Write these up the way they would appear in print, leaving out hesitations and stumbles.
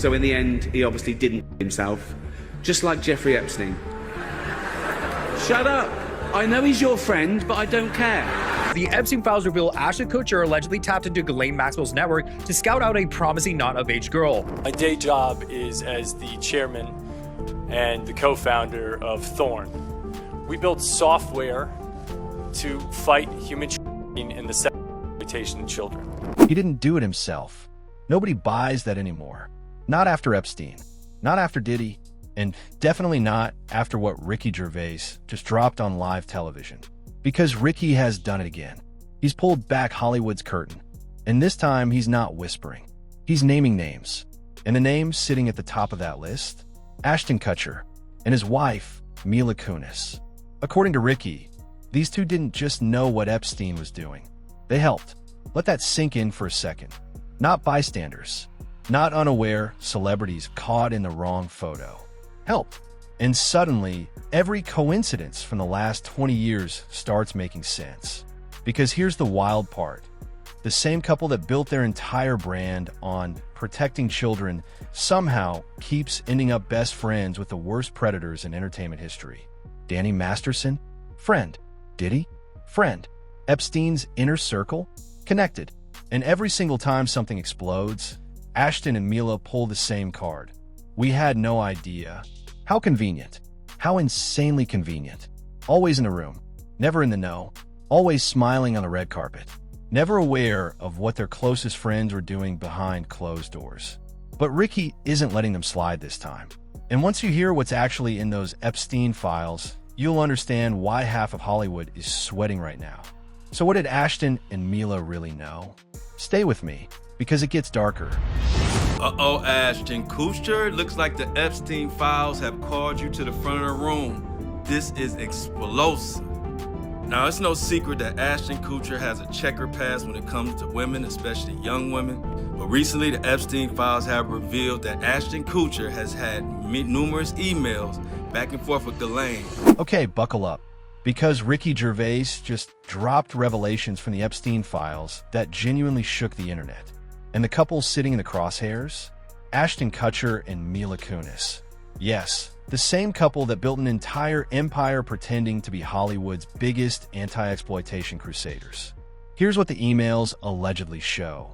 So in the end, he obviously didn't himself, just like Jeffrey Epstein. Shut up! I know he's your friend, but I don't care. The Epstein files reveal Ashton Kutcher allegedly tapped into Ghislaine Maxwell's network to scout out a promising not-of-age girl. My day job is as the chairman and the co-founder of Thorn. We build software to fight human trafficking and the sexual exploitation of children. He didn't do it himself. Nobody buys that anymore. Not after Epstein, not after Diddy, and definitely not after what Ricky Gervais just dropped on live television. Because Ricky has done it again. He's pulled back Hollywood's curtain. And this time, he's not whispering. He's naming names. And the names sitting at the top of that list? Ashton Kutcher and his wife, Mila Kunis. According to Ricky, these two didn't just know what Epstein was doing. They helped. Let that sink in for a second. Not bystanders. Not unaware celebrities caught in the wrong photo. Helped. And suddenly, every coincidence from the last 20 years starts making sense. Because here's the wild part. The same couple that built their entire brand on protecting children somehow keeps ending up best friends with the worst predators in entertainment history. Danny Masterson? Friend. Diddy? Friend. Epstein's inner circle? Connected. And every single time something explodes, Ashton and Mila pull the same card. We had no idea. How convenient. How insanely convenient. Always in the room. Never in the know. Always smiling on the red carpet. Never aware of what their closest friends were doing behind closed doors. But Ricky isn't letting them slide this time. And once you hear what's actually in those Epstein files, you'll understand why half of Hollywood is sweating right now. So what did Ashton and Mila really know? Stay with me, because it gets darker. Uh-oh, Ashton Kutcher. Looks like the Epstein files have called you to the front of the room. This is explosive. Now, it's no secret that Ashton Kutcher has a checker pass when it comes to women, especially young women. But recently, the Epstein files have revealed that Ashton Kutcher has had numerous emails back and forth with Ghislaine. Okay, buckle up. Because Ricky Gervais just dropped revelations from the Epstein files that genuinely shook the internet. And the couple sitting in the crosshairs? Ashton Kutcher and Mila Kunis. Yes, the same couple that built an entire empire pretending to be Hollywood's biggest anti-exploitation crusaders. Here's what the emails allegedly show.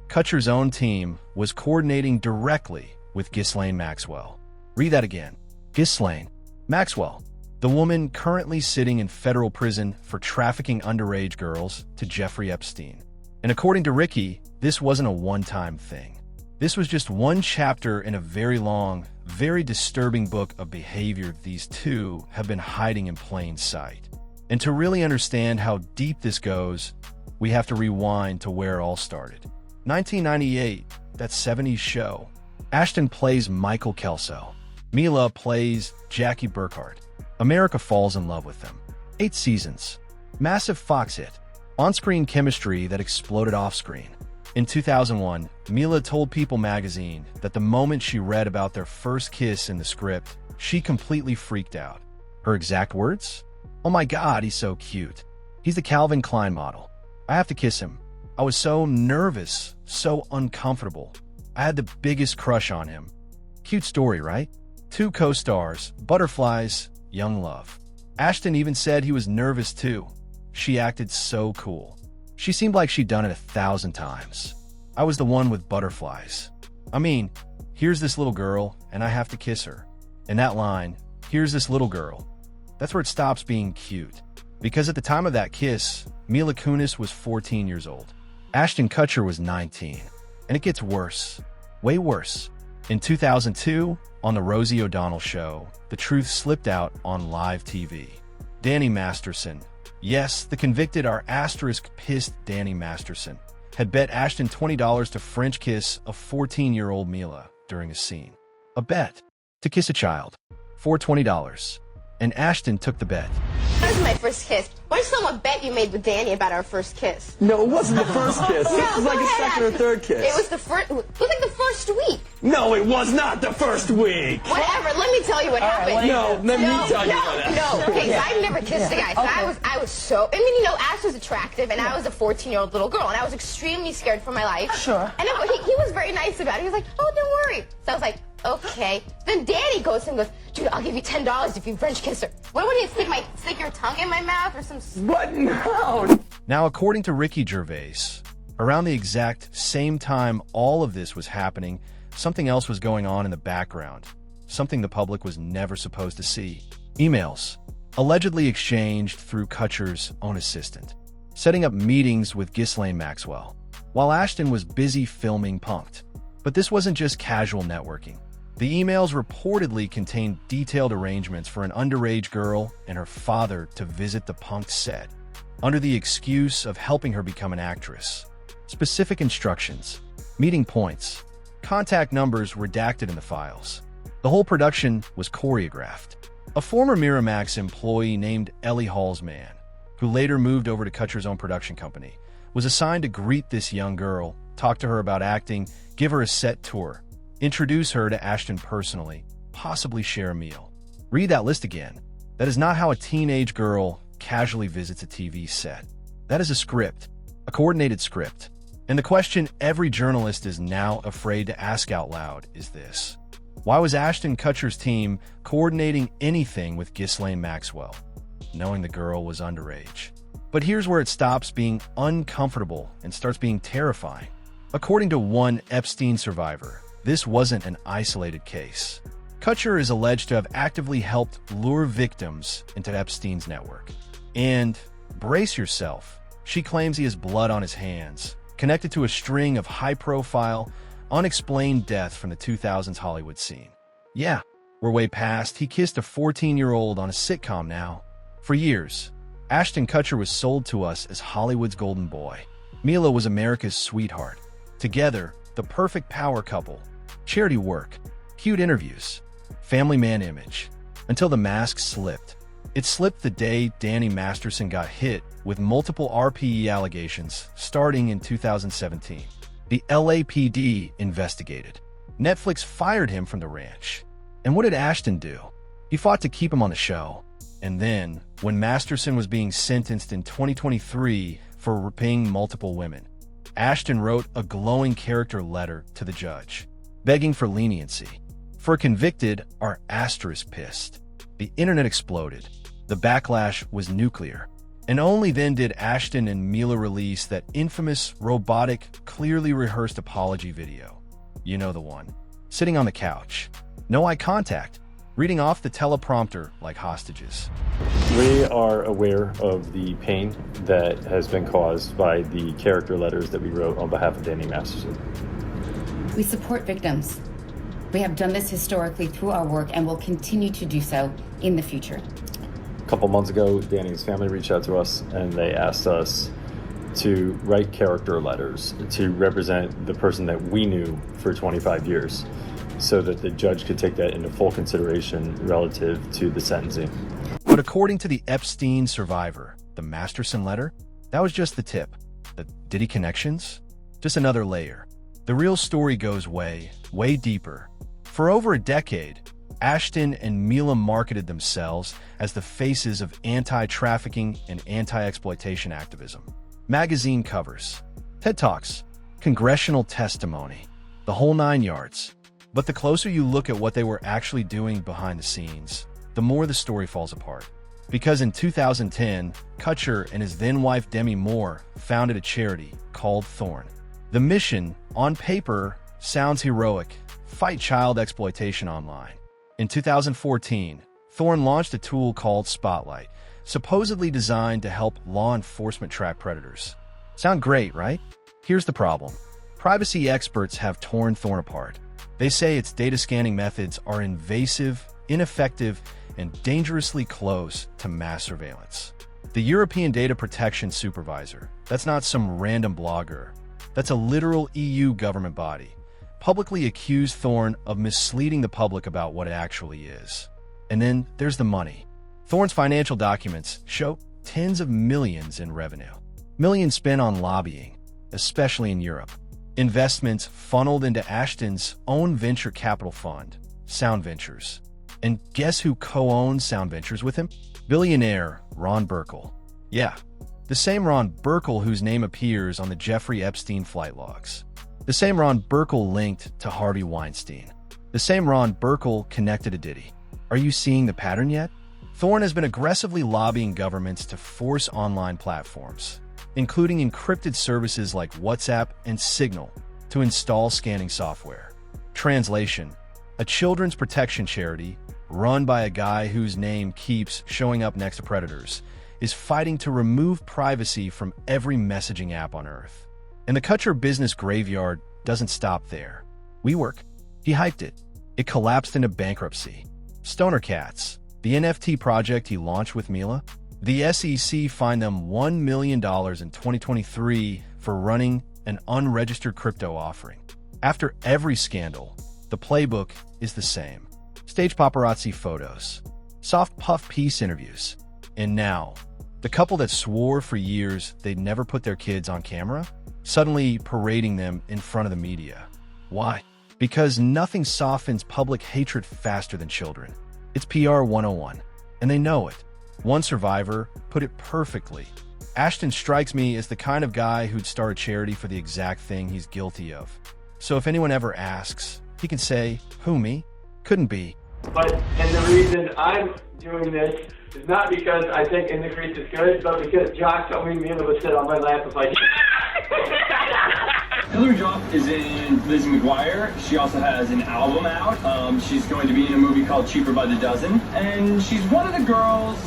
Kutcher's own team was coordinating directly with Ghislaine Maxwell. Read that again. Ghislaine Maxwell, the woman currently sitting in federal prison for trafficking underage girls to Jeffrey Epstein. And according to Ricky, this wasn't a one-time thing. This was just one chapter in a very long, very disturbing book of behavior these two have been hiding in plain sight. And to really understand how deep this goes, we have to rewind to where it all started. 1998, that 70s show. Ashton plays Michael Kelso. Mila plays Jackie Burkhardt. America falls in love with them. 8 seasons. Massive Fox hit. On-screen chemistry that exploded off-screen. In 2001, Mila told People magazine that the moment she read about their first kiss in the script, she completely freaked out. Her exact words? "Oh my God, he's so cute. He's the Calvin Klein model. I have to kiss him. I was so nervous, so uncomfortable. I had the biggest crush on him." Cute story, right? 2 co-stars, butterflies, young love. Ashton even said he was nervous too. She acted so cool. She seemed like she'd done it 1,000 times. I was the one with butterflies. I mean, here's this little girl, and I have to kiss her. And that line, "Here's this little girl," that's where it stops being cute. Because at the time of that kiss, Mila Kunis was 14 years old. Ashton Kutcher was 19. And it gets worse. Way worse. In 2002, on The Rosie O'Donnell Show, the truth slipped out on live TV. Danny Masterson, yes, the convicted are *pissed Danny Masterson, had bet Ashton $20 to French kiss a 14-year-old Mila during a scene. A bet to kiss a child for $20. and Ashton took the bet. That was my first kiss. Why don't you tell them what bet you made with Danny about our first kiss? No, it wasn't the first kiss. No, It was like go a ahead, second or Ashton. third kiss. It was like the first week. No, it was not the first week. Whatever. Let me tell you what happened. No, let me tell you what happened. No. Okay, so I've never kissed a guy. So I was so. I mean, you know, Ash was attractive, and I was a 14-year-old little girl, and I was extremely scared for my life. Sure. And he was very nice about it. He was like, "Oh, don't worry." So I was like, "Okay." Then Danny goes to him and goes, "Dude, I'll give you $10 if you French kiss her." What would you stick your tongue in my mouth or some? What? No. Now, according to Ricky Gervais, around the exact same time all of this was happening, something else was going on in the background, something the public was never supposed to see. Emails, allegedly exchanged through Kutcher's own assistant, setting up meetings with Ghislaine Maxwell, while Ashton was busy filming Punk'd. But this wasn't just casual networking. The emails reportedly contained detailed arrangements for an underage girl and her father to visit the Punk'd set, under the excuse of helping her become an actress. Specific instructions, meeting points, contact numbers redacted in the files. The whole production was choreographed. A former Miramax employee named Ellie Halsman, who later moved over to Kutcher's own production company, was assigned to greet this young girl, talk to her about acting, give her a set tour, introduce her to Ashton personally, possibly share a meal. Read that list again. That is not how a teenage girl casually visits a TV set. That is a script, a coordinated script. And the question every journalist is now afraid to ask out loud is this: why was Ashton Kutcher's team coordinating anything with Ghislaine Maxwell, knowing the girl was underage? But here's where it stops being uncomfortable and starts being terrifying. According to one Epstein survivor, this wasn't an isolated case. Kutcher is alleged to have actively helped lure victims into Epstein's network. And, brace yourself, she claims he has blood on his hands, connected to a string of high-profile, unexplained deaths from the 2000s Hollywood scene. Yeah, we're way past. He kissed a 14-year-old on a sitcom now. For years, Ashton Kutcher was sold to us as Hollywood's golden boy. Mila was America's sweetheart. Together, the perfect power couple. Charity work, cute interviews, family man image. Until the mask slipped. It slipped the day Danny Masterson got hit with multiple RPE allegations starting in 2017. The LAPD investigated. Netflix fired him from the ranch. And what did Ashton do? He fought to keep him on the show. And then, when Masterson was being sentenced in 2023 for raping multiple women, Ashton wrote a glowing character letter to the judge, begging for leniency. For convicted are asterisk pissed. The internet exploded. The backlash was nuclear. And only then did Ashton and Mila release that infamous, robotic, clearly rehearsed apology video. You know the one. Sitting on the couch. No eye contact. Reading off the teleprompter like hostages. We are aware of the pain that has been caused by the character letters that we wrote on behalf of Danny Masterson. We support victims. We have done this historically through our work and will continue to do so in the future. A couple months ago, Danny's family reached out to us and they asked us to write character letters to represent the person that we knew for 25 years so that the judge could take that into full consideration relative to the sentencing. But according to the Epstein survivor, the Masterson letter, that was just the tip. The Diddy connections? Just another layer. The real story goes way, way deeper. For over a decade, Ashton and Mila marketed themselves as the faces of anti-trafficking and anti-exploitation activism. Magazine covers, TED Talks, congressional testimony, the whole 9 yards. But the closer you look at what they were actually doing behind the scenes, the more the story falls apart. Because in 2010, Kutcher and his then-wife Demi Moore founded a charity called Thorn. The mission, on paper, sounds heroic: fight child exploitation online. In 2014, Thorn launched a tool called Spotlight, supposedly designed to help law enforcement track predators. Sound great, right? Here's the problem. Privacy experts have torn Thorn apart. They say its data scanning methods are invasive, ineffective, and dangerously close to mass surveillance. The European Data Protection Supervisor, that's not some random blogger, that's a literal EU government body, publicly accused Thorn of misleading the public about what it actually is. And then there's the money. Thorne's financial documents show tens of millions in revenue. Millions spent on lobbying, especially in Europe. Investments funneled into Ashton's own venture capital fund, Sound Ventures. And guess who co-owns Sound Ventures with him? Billionaire Ron Burkle. Yeah, the same Ron Burkle whose name appears on the Jeffrey Epstein flight logs. The same Ron Burkle linked to Harvey Weinstein. The same Ron Burkle connected to Diddy. Are you seeing the pattern yet? Thorne has been aggressively lobbying governments to force online platforms, including encrypted services like WhatsApp and Signal, to install scanning software. Translation: a children's protection charity, run by a guy whose name keeps showing up next to predators, is fighting to remove privacy from every messaging app on Earth. And the Kutcher business graveyard doesn't stop there. WeWork, he hyped it. It collapsed into bankruptcy. Stoner Cats, the NFT project he launched with Mila, the SEC fined them $1 million in 2023 for running an unregistered crypto offering. After every scandal, the playbook is the same. Stage paparazzi photos, soft puff piece interviews, and now, the couple that swore for years they'd never put their kids on camera, suddenly parading them in front of the media. Why? Because nothing softens public hatred faster than children. It's PR 101, and they know it. One survivor put it perfectly. Ashton strikes me as the kind of guy who'd start a charity for the exact thing he's guilty of. So if anyone ever asks, he can say, "Who, me?" Couldn't be. And the reason I'm doing this is not because I think In the Crease is good, but because Jock told me Mila would sit on my lap and like. Hillary Duff is in Lizzie McGuire. She also has an album out. She's going to be in a movie called Cheaper by the Dozen. And she's one of the girls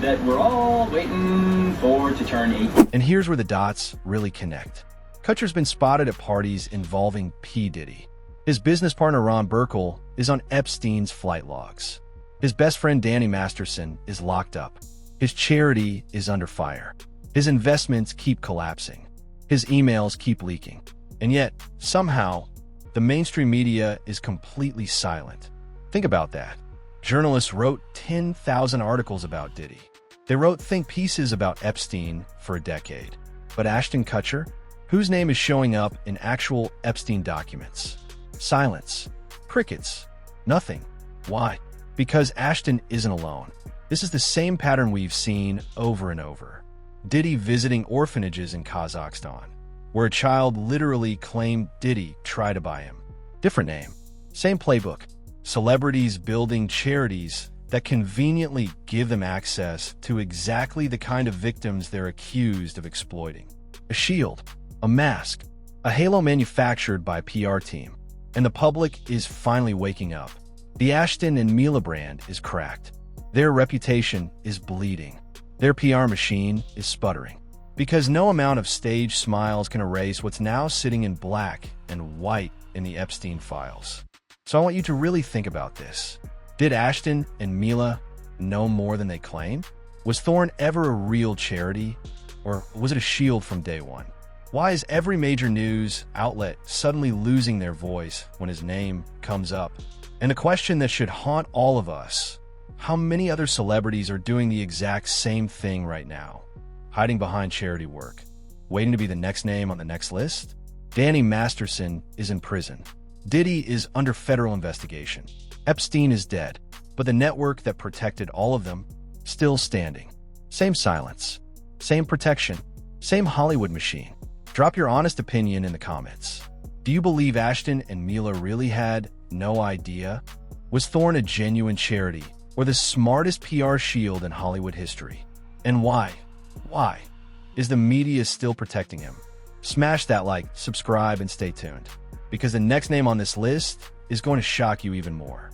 that we're all waiting for to turn 18. And here's where the dots really connect. Kutcher's been spotted at parties involving P. Diddy. His business partner Ron Burkle is on Epstein's flight logs. His best friend Danny Masterson is locked up. His charity is under fire. His investments keep collapsing. His emails keep leaking. And yet, somehow, the mainstream media is completely silent. Think about that. Journalists wrote 10,000 articles about Diddy. They wrote think pieces about Epstein for a decade. But Ashton Kutcher, whose name is showing up in actual Epstein documents? Silence. Crickets. Nothing. Why? Because Ashton isn't alone. This is the same pattern we've seen over and over. Diddy visiting orphanages in Kazakhstan, where a child literally claimed Diddy tried to buy him. Different name. Same playbook. Celebrities building charities that conveniently give them access to exactly the kind of victims they're accused of exploiting. A shield. A mask. A halo manufactured by a PR team. And the public is finally waking up. The Ashton and Mila brand is cracked. Their reputation is bleeding. Their PR machine is sputtering. Because no amount of staged smiles can erase what's now sitting in black and white in the Epstein files. So I want you to really think about this. Did Ashton and Mila know more than they claim? Was Thorne ever a real charity? Or was it a shield from day one? Why is every major news outlet suddenly losing their voice when his name comes up? And the question that should haunt all of us: how many other celebrities are doing the exact same thing right now? Hiding behind charity work, waiting to be the next name on the next list? Danny Masterson is in prison. Diddy is under federal investigation. Epstein is dead, but the network that protected all of them, still standing. Same silence, same protection, same Hollywood machine. Drop your honest opinion in the comments. Do you believe Ashton and Mila really had no idea? Was Thorne a genuine charity, or the smartest PR shield in Hollywood history? And why? Why is the media still protecting him? Smash that like, subscribe, and stay tuned, because the next name on this list is going to shock you even more.